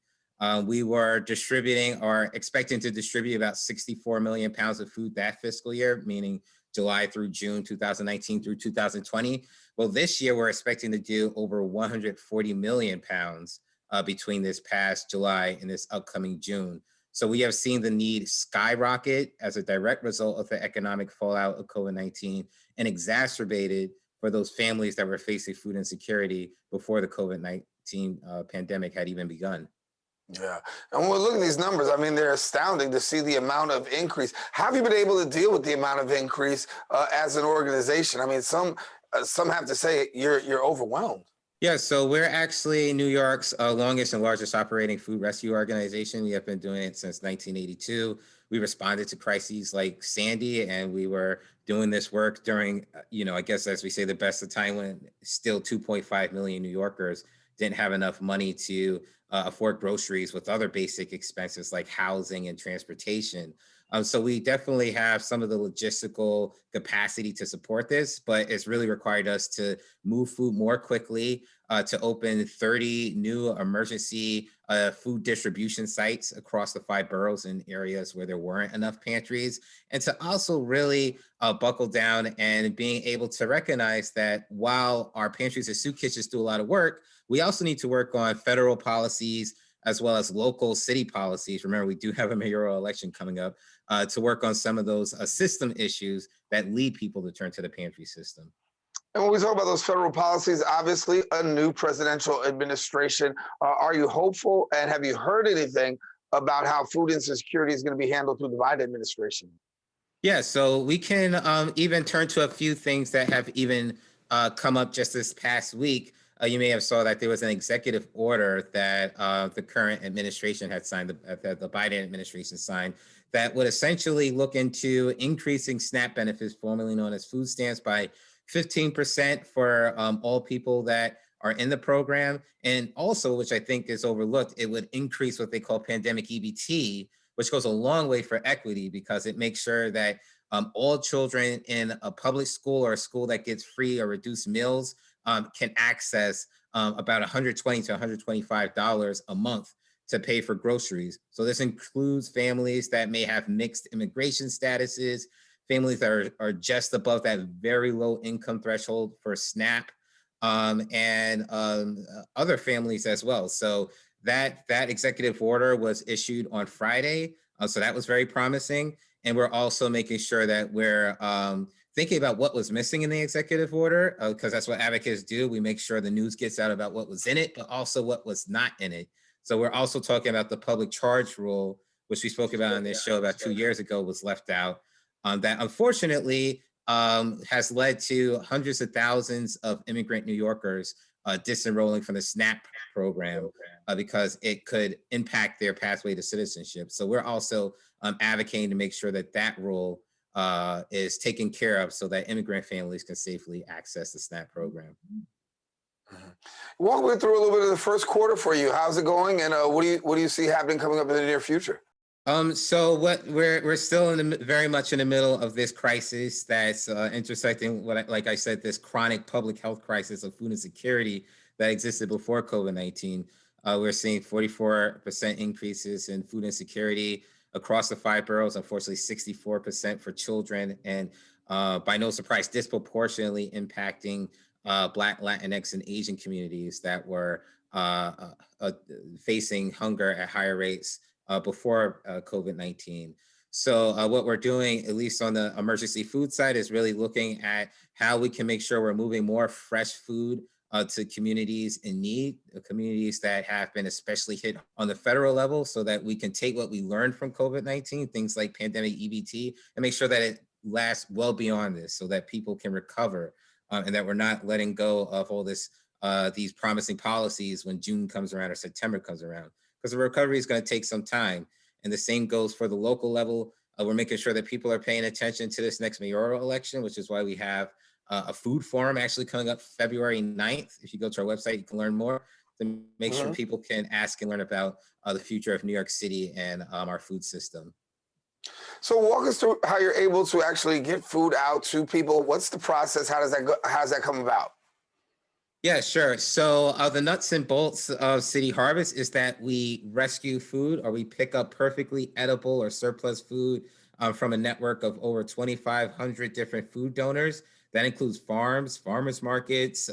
We were distributing or expecting to distribute about 64 million pounds of food that fiscal year, meaning July through June 2019 through 2020. Well, this year we're expecting to do over 140 million pounds between this past July and this upcoming June. So we have seen the need skyrocket as a direct result of the economic fallout of COVID-19 and exacerbated for those families that were facing food insecurity before the COVID-19 pandemic had even begun. Yeah. And when we look at these numbers, I mean, they're astounding to see the amount of increase. How have you been able to deal with the amount of increase as an organization? I mean, some have to say you're overwhelmed. Yeah, so we're actually New York's longest and largest operating food rescue organization. We have been doing it since 1982. We responded to crises like Sandy, and we were doing this work during, I guess, as we say, the best of time when still 2.5 million New Yorkers didn't have enough money to afford groceries with other basic expenses like housing and transportation. So we definitely have some of the logistical capacity to support this, but it's really required us to move food more quickly, to open 30 new emergency food distribution sites across the 5 boroughs in areas where there weren't enough pantries, and to also really buckle down and being able to recognize that while our pantries and soup kitchens do a lot of work, we also need to work on federal policies as well as local city policies. Remember, we do have a mayoral election coming up, to work on some of those system issues that lead people to turn to the pantry system. And when we talk about those federal policies, obviously a new presidential administration, are you hopeful, and have you heard anything about how food insecurity is going to be handled through the Biden administration? Yeah, so we can even turn to a few things that have even come up just this past week. You may have saw that there was an executive order that the current administration had signed, that the Biden administration signed, that would essentially look into increasing SNAP benefits, formerly known as food stamps, by 15% for all people that are in the program. And also, which I think is overlooked, it would increase what they call pandemic EBT, which goes a long way for equity because it makes sure that all children in a public school or a school that gets free or reduced meals can access about $120 to $125 a month to pay for groceries. So this includes families that may have mixed immigration statuses, families that are just above that very low income threshold for SNAP, and other families as well. So that executive order was issued on Friday. So that was very promising. And we're also making sure that we're thinking about what was missing in the executive order, because that's what advocates do. We make sure the news gets out about what was in it, but also what was not in it. So we're also talking about the public charge rule, which we spoke about on this show about 2 years ago, was left out. That unfortunately has led to hundreds of thousands of immigrant New Yorkers disenrolling from the SNAP program because it could impact their pathway to citizenship. So we're also advocating to make sure that that rule is taken care of so that immigrant families can safely access the SNAP program. Walk me through a little bit of the first quarter for you. How's it going, and what do you see happening coming up in the near future? So what we're still very much in the middle of this crisis that's intersecting like I said, this chronic public health crisis of food insecurity that existed before COVID-19. We're seeing 44% increases in food insecurity across the 5 boroughs. Unfortunately, 64% for children, and by no surprise, disproportionately impacting Black, Latinx, and Asian communities that were facing hunger at higher rates before COVID-19. So what we're doing, at least on the emergency food side, is really looking at how we can make sure we're moving more fresh food to communities in need, communities that have been especially hit on the federal level, so that we can take what we learned from COVID-19, things like pandemic EBT, and make sure that it lasts well beyond this, so that people can recover, and that we're not letting go of all these promising policies when June comes around or September comes around, because the recovery is going to take some time. And the same goes for the local level. We're making sure that people are paying attention to this next mayoral election, which is why we have a food forum actually coming up February 9th. If you go to our website, you can learn more, to make sure people can ask and learn about the future of New York City and our food system. So walk us through how you're able to actually get food out to people. What's the process? How does that go? How does that come about? Yeah, sure. So the nuts and bolts of City Harvest is that we rescue food, or we pick up perfectly edible or surplus food from a network of over 2,500 different food donors. That includes farms, farmers markets,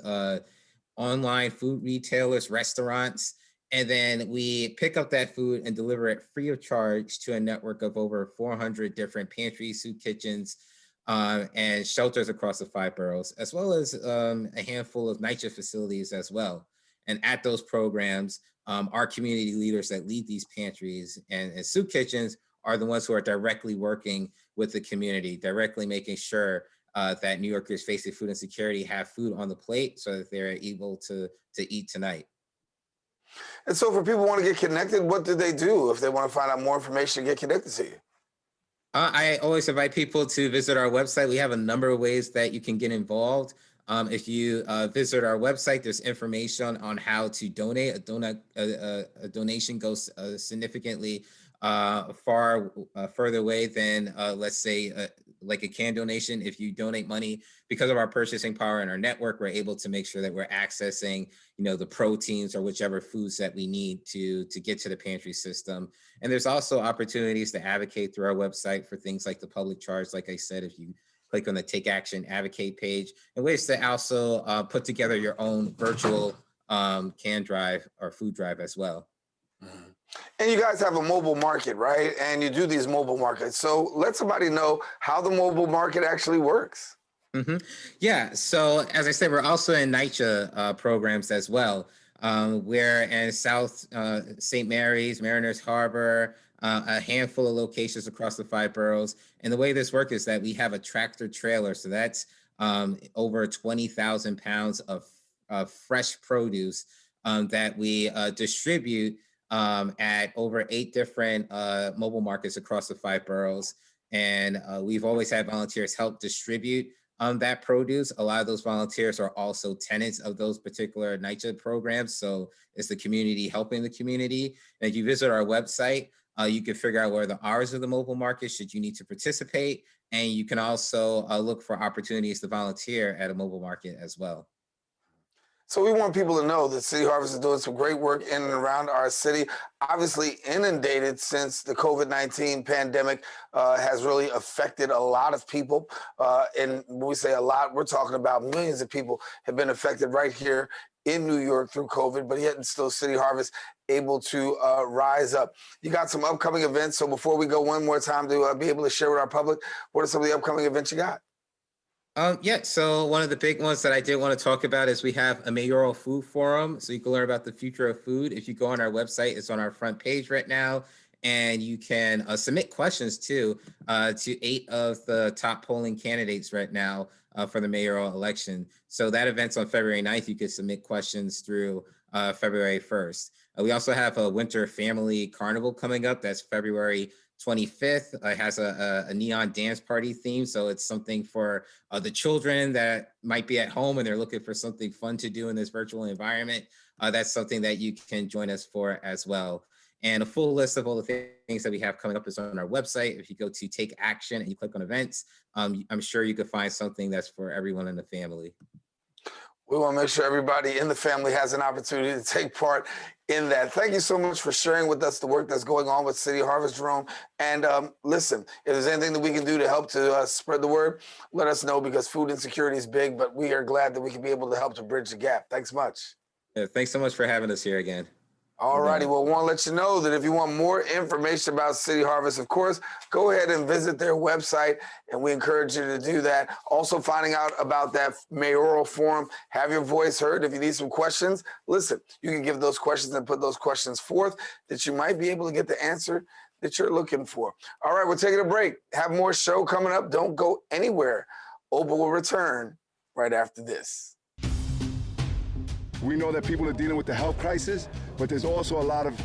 online food retailers, restaurants. And then we pick up that food and deliver it free of charge to a network of over 400 different pantries, soup kitchens, and shelters across the 5 boroughs, as well as a handful of NYCHA facilities as well. And at those programs, our community leaders that lead these pantries and soup kitchens are the ones who are directly working with the community, directly making sure that New Yorkers facing food insecurity have food on the plate, so that they're able to eat tonight. And so for people who want to get connected, what do they do if they want to find out more information and get connected to you? I always invite people to visit our website. We have a number of ways that you can get involved. If you visit our website, there's information on how to donate. A donation goes significantly further away than, let's say, like a canned donation. If you donate money, because of our purchasing power and our network, we're able to make sure that we're accessing, the proteins or whichever foods that we need to get to the pantry system. And there's also opportunities to advocate through our website for things like the public charge. Like I said, if you click on the Take Action Advocate page, and ways to also put together your own virtual can drive or food drive as well. Mm-hmm. And you guys have a mobile market, right? And you do these mobile markets. So let somebody know how the mobile market actually works. Mm-hmm. Yeah. So as I said, we're also in NYCHA programs as well. We're in South St. Mary's, Mariners Harbor, a handful of locations across the 5 boroughs. And the way this works is that we have a tractor trailer. So that's over 20,000 pounds of fresh produce that we distribute at over 8 different mobile markets across the 5 boroughs. And we've always had volunteers help distribute that produce. A lot of those volunteers are also tenants of those particular NYCHA programs. So it's the community helping the community. And if you visit our website, you can figure out where the hours of the mobile market should you need to participate. And you can also look for opportunities to volunteer at a mobile market as well. So we want people to know that City Harvest is doing some great work in and around our city. Obviously inundated since the COVID-19 pandemic has really affected a lot of people. And when we say a lot, we're talking about millions of people have been affected right here in New York through COVID, but yet still City Harvest able to rise up. You got some upcoming events. So before we go one more time to be able to share with our public, what are some of the upcoming events you got? Yeah, so one of the big ones that I did want to talk about is we have a mayoral food forum. So you can learn about the future of food. If you go on our website, it's on our front page right now. And you can submit questions too to 8 of the top polling candidates right now for the mayoral election. So that event's on February 9th. You can submit questions through February 1st. We also have a winter family carnival coming up. That's February 25th has a neon dance party theme. So it's something for the children that might be at home and they're looking for something fun to do in this virtual environment. That's something that you can join us for as well. And a full list of all the things that we have coming up is on our website. If you go to Take Action and you click on events, I'm sure you could find something that's for everyone in the family. We want to make sure everybody in the family has an opportunity to take part in that. Thank you so much for sharing with us the work that's going on with City Harvest, Jerome. And listen, if there's anything that we can do to help to spread the word, let us know, because food insecurity is big, but we are glad that we can be able to help to bridge the gap. Thanks much. Yeah, thanks so much for having us here again. All righty. Well, we want to let you know that if you want more information about City Harvest, of course, go ahead and visit their website, and we encourage you to do that. Also, finding out about that mayoral forum, have your voice heard. If you need some questions, listen, you can give those questions and put those questions forth that you might be able to get the answer that you're looking for. All right, we're taking a break. Have more show coming up. Don't go anywhere. Oprah will return right after this. We know that people are dealing with the health crisis, but there's also a lot of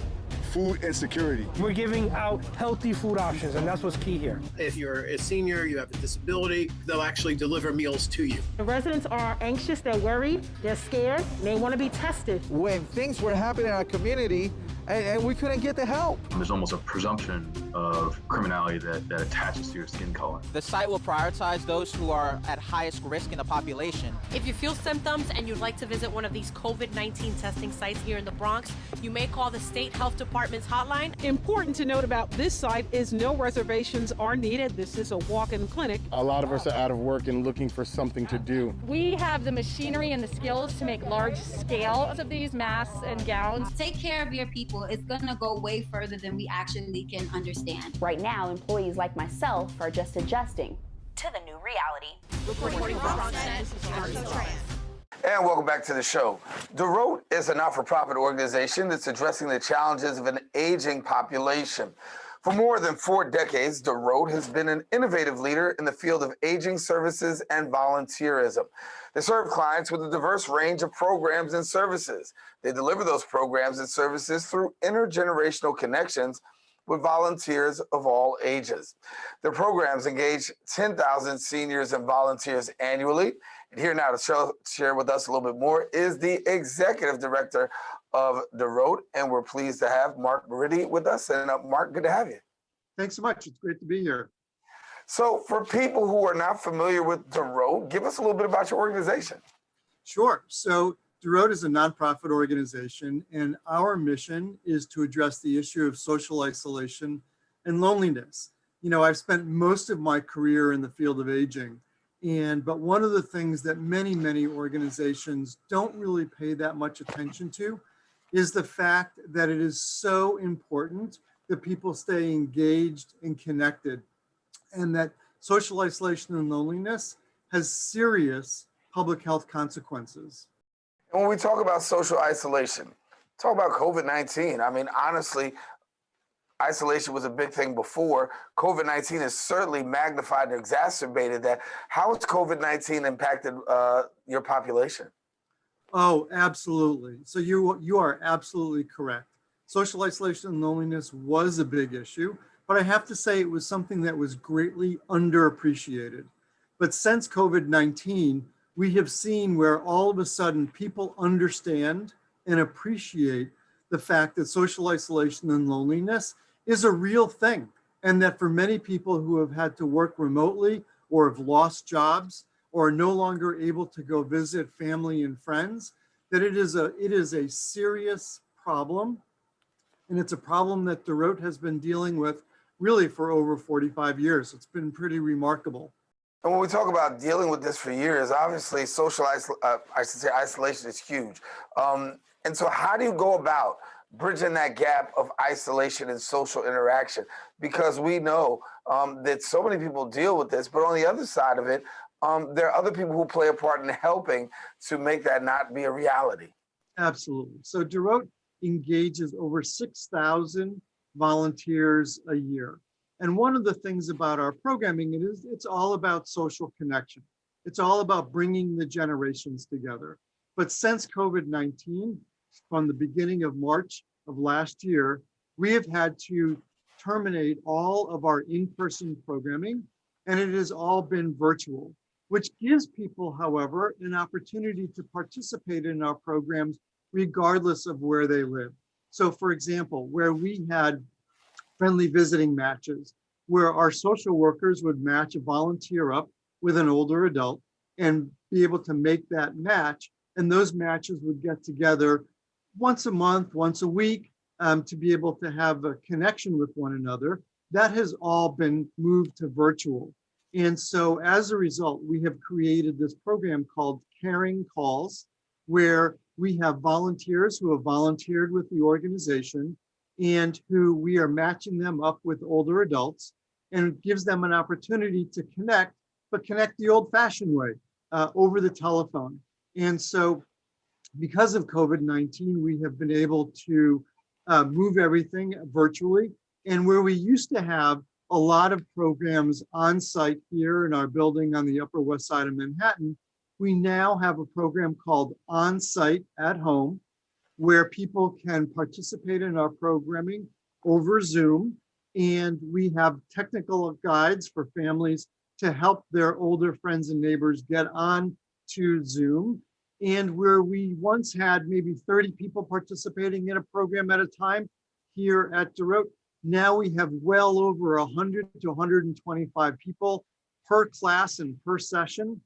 food insecurity. We're giving out healthy food options, and that's what's key here. If you're a senior, you have a disability, they'll actually deliver meals to you. The residents are anxious, they're worried, they're scared, they want to be tested. When things were happening in our community, and we couldn't get the help. There's almost a presumption of criminality that attaches to your skin color. The site will prioritize those who are at highest risk in the population. If you feel symptoms and you'd like to visit one of these COVID-19 testing sites here in the Bronx, you may call the State Health Department's hotline. Important to note about this site is no reservations are needed. This is a walk-in clinic. A lot of us are out of work and looking for something to do. We have the machinery and the skills to make large scales of these masks and gowns. Take care of your people. It's going to go way further than we actually can understand. Right now, employees like myself are just adjusting to the new reality. Reporting from Bronxnet. And welcome back to the show. DOROT is a not-for-profit organization that's addressing the challenges of an aging population. For more than 4 decades, DOROT has been an innovative leader in the field of aging services and volunteerism. They serve clients with a diverse range of programs and services. They deliver those programs and services through intergenerational connections with volunteers of all ages. Their programs engage 10,000 seniors and volunteers annually. And here now to share with us a little bit more is the executive director of DOROT, and we're pleased to have Mark Meridy with us. And Mark, good to have you. Thanks so much. It's great to be here. So for people who are not familiar with DOROT, give us a little bit about your organization. Sure. So DOROT is a nonprofit organization, and our mission is to address the issue of social isolation and loneliness. You know, I've spent most of my career in the field of aging, but one of the things that many organizations don't really pay that much attention to is the fact that it is so important that people stay engaged and connected, and that social isolation and loneliness has serious public health consequences. And when we talk about social isolation, talk about COVID-19. I mean, honestly, isolation was a big thing before. COVID-19 has certainly magnified and exacerbated that. How has COVID-19 impacted your population? Oh, absolutely. So you are absolutely correct. Social isolation and loneliness was a big issue, but I have to say it was something that was greatly underappreciated. But since COVID-19, we have seen where all of a sudden people understand and appreciate the fact that social isolation and loneliness is a real thing, and that for many people who have had to work remotely or have lost jobs or are no longer able to go visit family and friends, that it is a serious problem. And it's a problem that DOROT has been dealing with really for over 45 years. It's been pretty remarkable. And when we talk about dealing with this for years, obviously social isolation is huge. And so how do you go about bridging that gap of isolation and social interaction? Because we know that so many people deal with this, but on the other side of it, there are other people who play a part in helping to make that not be a reality. Absolutely. So DOROT engages over 6,000 volunteers a year. And one of the things about our programming is it's all about social connection. It's all about bringing the generations together. But since COVID-19, from the beginning of March of last year, we have had to terminate all of our in-person programming, and it has all been virtual, which gives people, however, an opportunity to participate in our programs regardless of where they live. So for example, where we had friendly visiting matches, where our social workers would match a volunteer up with an older adult and be able to make that match. And those matches would get together once a month, once a week, to be able to have a connection with one another. That has all been moved to virtual. And so as a result, we have created this program called Caring Calls, where we have volunteers who have volunteered with the organization and who we are matching them up with older adults, and it gives them an opportunity to connect, but connect the old-fashioned way, over the telephone. And so because of COVID-19, we have been able to move everything virtually. And where we used to have a lot of programs on site here in our building on the Upper West Side of Manhattan, we now have a program called On Site at Home, where people can participate in our programming over Zoom. And we have technical guides for families to help their older friends and neighbors get on to Zoom. And where we once had maybe 30 people participating in a program at a time here at DOROT, now we have well over 100 to 125 people per class and per session.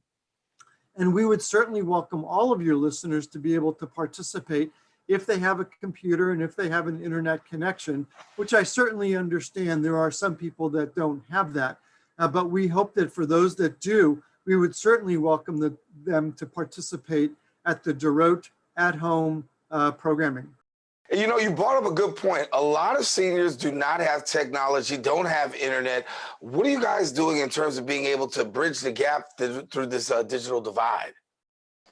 And we would certainly welcome all of your listeners to be able to participate if they have a computer and if they have an internet connection, which I certainly understand there are some people that don't have that. But we hope that for those that do, we would certainly welcome them to participate at the DOROT at home programming. You know, you brought up a good point. A lot of seniors do not have technology, don't have internet. What are you guys doing in terms of being able to bridge the gap through this digital divide?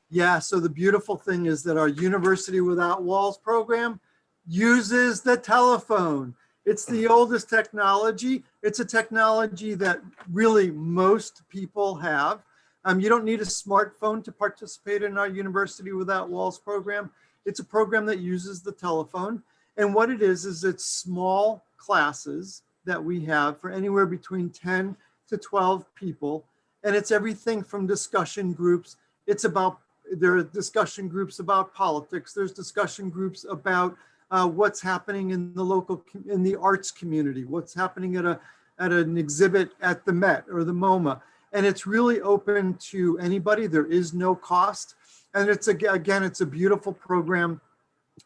Yeah, so the beautiful thing is that our University Without Walls program uses the telephone. It's the oldest technology. It's a technology that really most people have. You don't need a smartphone to participate in our University Without Walls program. It's a program that uses the telephone. And what it is it's small classes that we have for anywhere between 10 to 12 people. And it's everything from discussion groups. There are discussion groups about politics. There's discussion groups about what's happening in the arts community, what's happening at an exhibit at the Met or the MoMA. And it's really open to anybody. There is no cost. And it's a beautiful program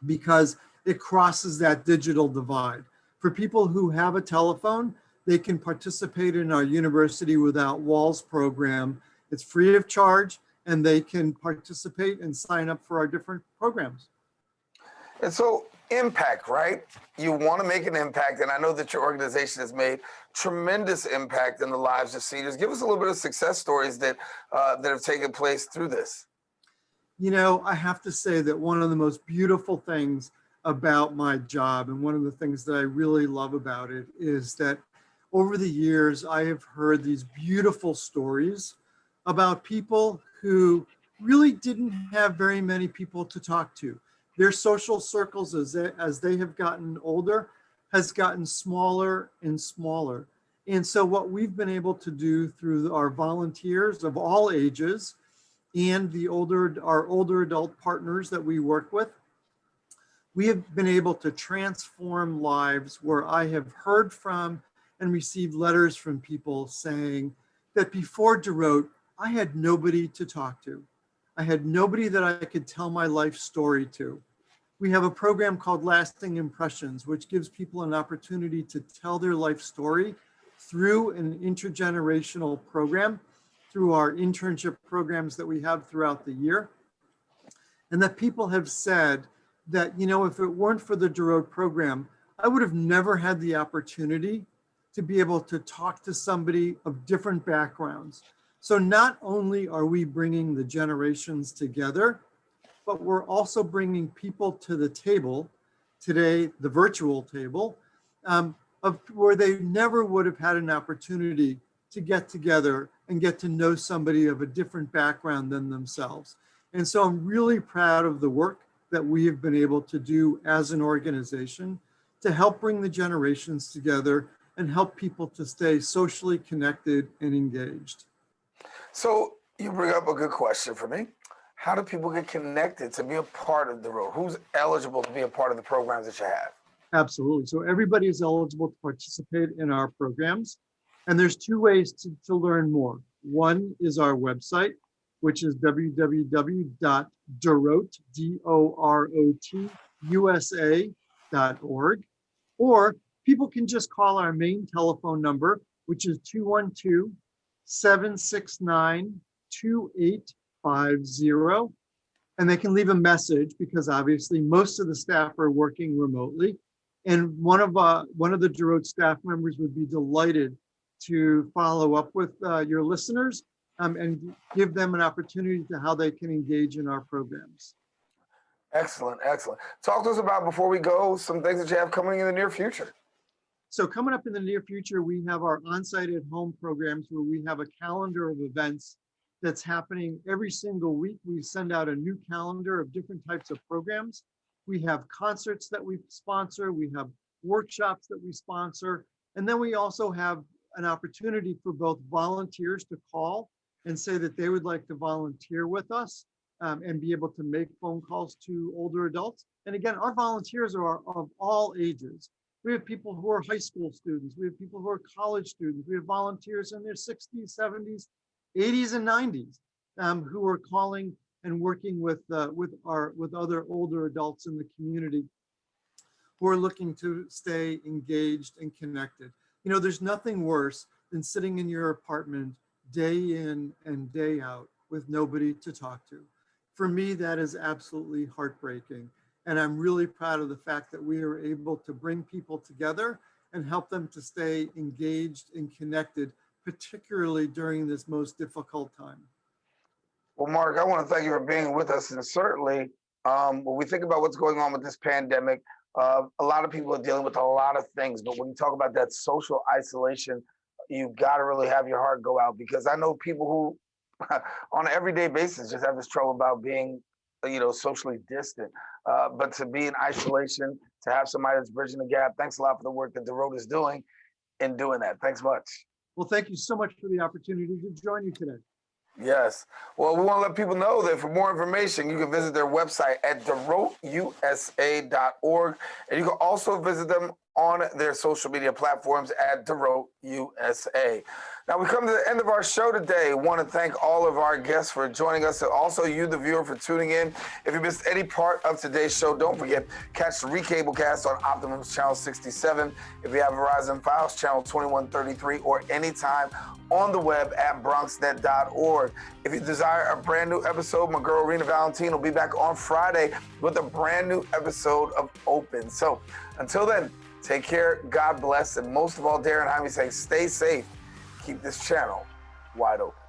because it crosses that digital divide. For people who have a telephone, they can participate in our University Without Walls program. It's free of charge, and they can participate and sign up for our different programs. And so impact, right? You want to make an impact, and I know that your organization has made tremendous impact in the lives of seniors. Give us a little bit of success stories that have taken place through this. You know, I have to say that one of the most beautiful things about my job, and one of the things that I really love about it, is that over the years, I have heard these beautiful stories about people who really didn't have very many people to talk to. Their social circles as they have gotten older has gotten smaller and smaller. And so what we've been able to do through our volunteers of all ages and our older adult partners that we work with, we have been able to transform lives where I have heard from and received letters from people saying that before DOROT, I had nobody to talk to. I had nobody that I could tell my life story to. We have a program called Lasting Impressions, which gives people an opportunity to tell their life story through an intergenerational program, through our internship programs that we have throughout the year. And that people have said that, you know, if it weren't for the DOROT program, I would have never had the opportunity to be able to talk to somebody of different backgrounds. So not only are we bringing the generations together, but we're also bringing people to the table today, the virtual table, of where they never would have had an opportunity to get together and get to know somebody of a different background than themselves. And so I'm really proud of the work that we have been able to do as an organization to help bring the generations together and help people to stay socially connected and engaged. So you bring up a good question for me. How do people get connected to be a part of DOROT? Who's eligible to be a part of the programs that you have? Absolutely. So everybody is eligible to participate in our programs. And there's two ways to learn more. One is our website, which is www.dorot, D-O-R-O-T, USA.org. Or people can just call our main telephone number, which is 212-769-2850. And they can leave a message because obviously most of the staff are working remotely. And one of the DOROT staff members would be delighted to follow up with your listeners and give them an opportunity to how they can engage in our programs. Excellent, excellent. Talk to us about, before we go, some things that you have coming in the near future. So coming up in the near future, we have our on-site at home programs where we have a calendar of events that's happening every single week. We send out a new calendar of different types of programs. We have concerts that we sponsor. We have workshops that we sponsor. And then we also have an opportunity for both volunteers to call and say that they would like to volunteer with us and be able to make phone calls to older adults. And again, our volunteers are of all ages. We have people who are high school students. We have people who are college students. We have volunteers in their 60s, 70s, 80s, and 90s who are calling and working with other older adults in the community who are looking to stay engaged and connected. You know, there's nothing worse than sitting in your apartment day in and day out with nobody to talk to. For me, that is absolutely heartbreaking. And I'm really proud of the fact that we are able to bring people together and help them to stay engaged and connected, particularly during this most difficult time. Well, Mark, I want to thank you for being with us. And certainly, when we think about what's going on with this pandemic, a lot of people are dealing with a lot of things. But when you talk about that social isolation, you've got to really have your heart go out, because I know people who on an everyday basis just have this trouble about being, socially distant. But to be in isolation, to have somebody that's bridging the gap, thanks a lot for the work that DOROT is doing in doing that. Thanks much. Well, thank you so much for the opportunity to join you today. Yes. Well, we want to let people know that for more information, you can visit their website at DOROTUSA.org. And you can also visit them on their social media platforms at DOROTUSA. Now, we come to the end of our show today. Want to thank all of our guests for joining us, and also you, the viewer, for tuning in. If you missed any part of today's show, don't forget, catch the recablecast on Optimum's Channel 67. If you have Verizon Files, Channel 2133, or anytime on the web at bronxnet.org. If you desire a brand new episode, my girl Rena Valentine will be back on Friday with a brand new episode of Open. So until then, take care, God bless, and most of all, Daren and Jaime saying stay safe. Keep this channel wide open.